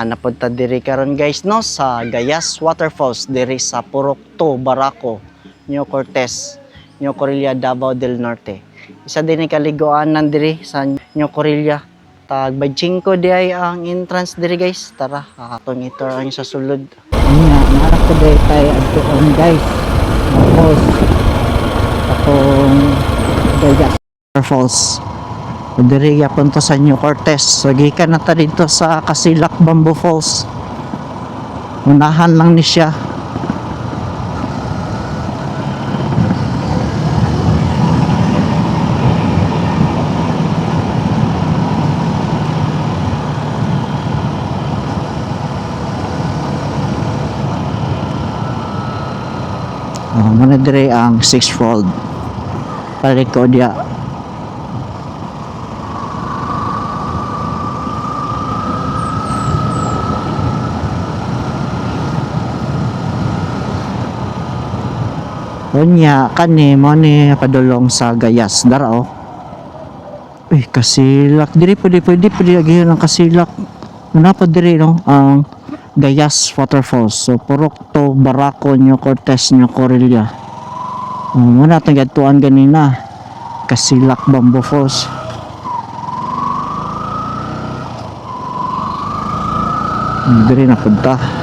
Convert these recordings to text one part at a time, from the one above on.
Napunta diri karon guys no sa Gayas Waterfalls diri sa Purok 2, Baraco, New Cortez, New Corilla, Davao del Norte. Isa din ni kaliguanan diri sa New Corilla. Tag 25 di ay ang entrance diri guys. Tara, atong ito ang sa sulod. Nya, naara ko diri tay adtuon guys. Tapos atong Gayas Waterfalls. Diri yapon to sa New Cortez. So gikan na ta dito sa Kasilak Bamboo Falls. Unahan lang ni siya. Muna diri ang 6-fold. Paliko dia. Unya kani mo ni padulong sa Gayas dara oh. Uy, Kasilak diri pwede agihan ang Kasilak. Napad diri no ang Gayas Waterfalls. So Purok 2, Baraco, New Cortez, New Corilla. Muna tagatuan ganina Kasilak Bamboo Falls. Diri na punta.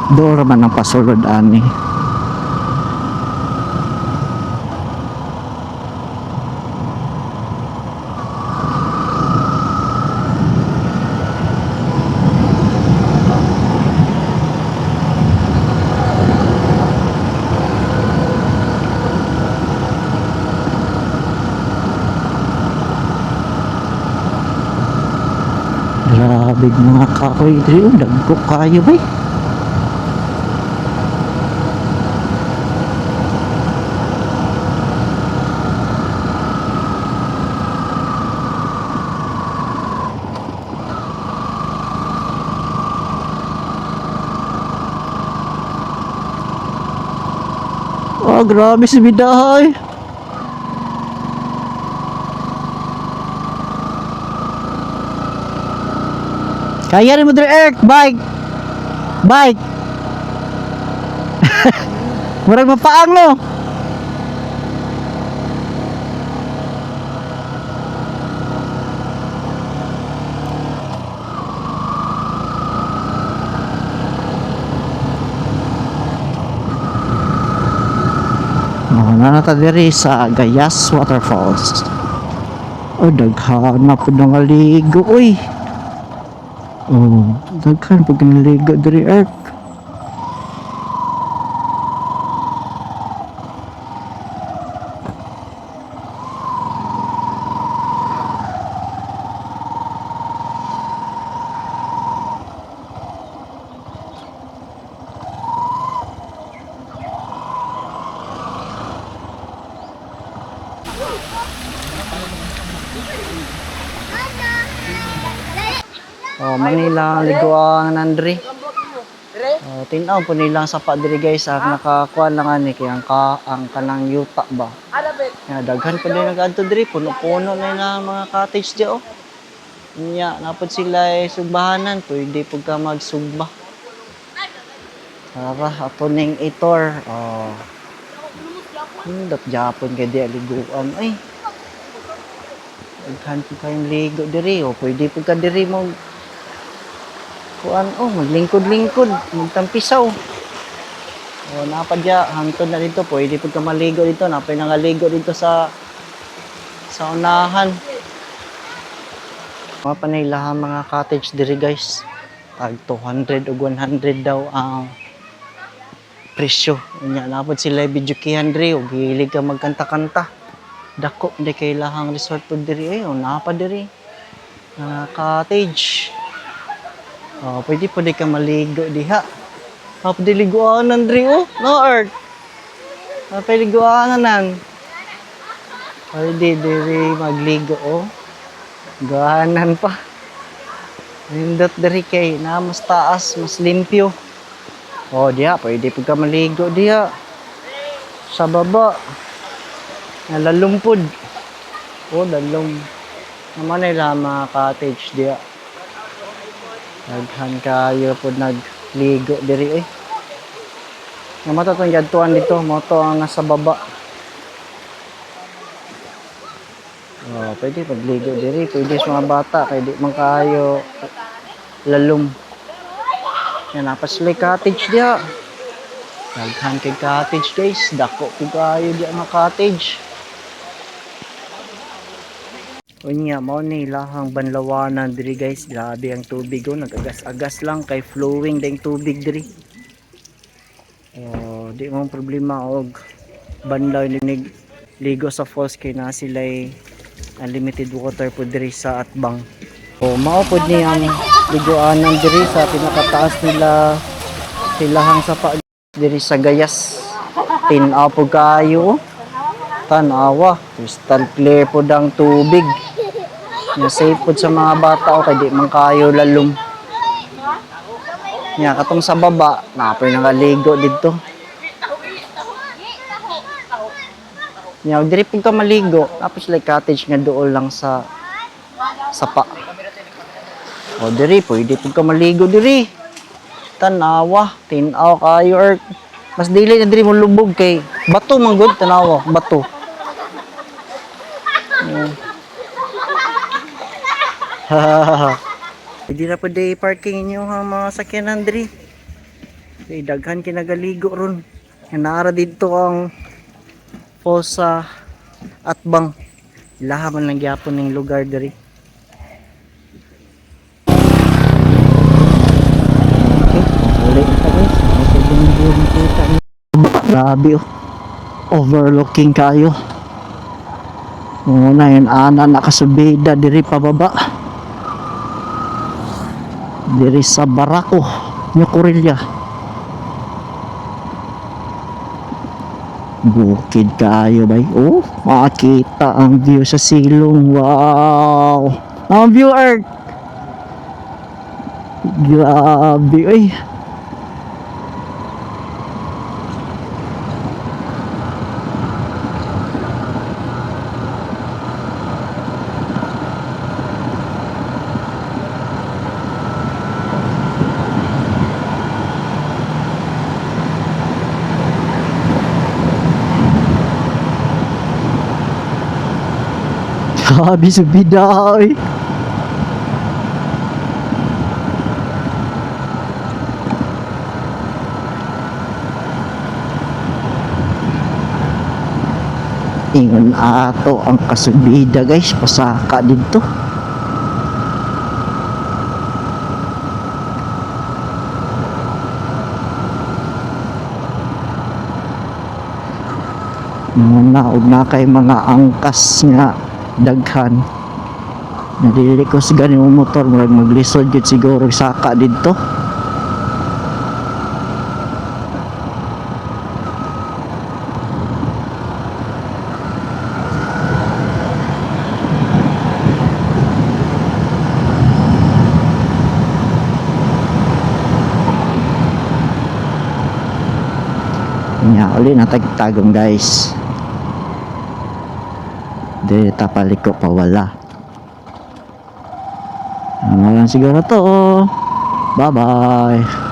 Doon naman ang pasulod ani. Grabe mga kahoy dito, dagko kayo ba? Oh, grabe si bidahay. Kaya rin mo diri Eric, bike. Murag mapaang no. Nanata diri sa Gayas Waterfalls. Oh, daghan na po nangaligo uy. Oh, daghan pag naligo diri Earth. Oh, Manila liguan nandri. Oh, tinaw po nilang sapa diri guys, ang nakakuan lang ani kay ang kanang yuta ba. Ya daghan pa din nagadto diri, puno-puno na na mga cottage di oh. Nya napod sila ay sugbahanan, pwede pud ka magsugba. Tara ato ning itor. Oh. Hindot Japon kay di liguan ay. Daghan po kayong ligo diri oh, pwede pud ka diri mo kuan oh, maglingkod-lingkod, magtampisaw. Oh, napadya hangtod na dito, pwede pud ka maligo dito, napay nangaligo dito sa unahan. Mga panaylahan mga cottage diri guys. Tag 200 ug 100 daw ang presyo. Nya napod sila bidyokihan diri ug hilig ka magkanta-kanta. Dako di kay lahang resort po diri ayo napa diri. Cottage. Oh, pwede po di ka maligo diha. Pwede liguanan diri oh. No earth. Pwede liguanan. Pwede diri magligo oh. Gahanan pa. Nindot diri kay na mas taas, mas limpyo. Oh, diha pwede po ka maligo diha. Sa baba. Nalalumpod. Oh, dalom. Naman nila mga cottage diha. Daghan kayo po nagligo diri eh. Namata tong jadtuan dito, mo to ang nasa baba. Oh, pwede pagligo diri, pwede sa mga bata kay di man kayo lalum. Yan napaslay cottage diha. Daghan kay cottage guys, dako kay kayo diha mga cottage. Unya mao ni lahang banlawanan diri guys. Grabe ang tubig oh, nagagas-agas lang kay flowing ding tubig diri. Oh, di mo problema og banlaw ni ligo sa falls kay na sila'y unlimited water po diri sa atbang. Oh, mao pod ni ang liguanan diri sa pinakataas nila silahang sapa diri sa Gayas. Tin-aw po kayo. Tanawa, crystal clear po ang tubig. Nga safe po sa mga bata o kay di man kayo lalum. Nga katong sa baba, napoy nakaligo dito. Nga diri po ka maligo, tapos like cottage nga dool lang sa sapa. O diri pwede po ka maligo diri. Tanawa, tin-aw kayo or mas dili na diri mo lubog kay bato man gud tanawa, bato. Hindi na po day parking inyo ha mga sakyanan diri. Kay daghan kinagaligo ron. Nara dito ang falls sa atbang. Ilaha man lang gyapon ning lugar diri. Okay, ulit na guys. Grabe oh. Overlooking kayo. Muna yun ana nakasubida diri pababa. Diri sa Barako, New Corillia. Bukid kayo bay. Oh, makita ang view sa silong. Wow. Ang view earth. Grabe ay. Grabe subida ay. Ingon ato ang kasubida guys, pasaka dito. Naog na kay mga angkas nga daghan. Nalilikos gani mo motor maglisod gid siguro saka dito. Nya uli natagtagong guys. Di tapaliko pa wala. Ano lang siguro to. Bye bye.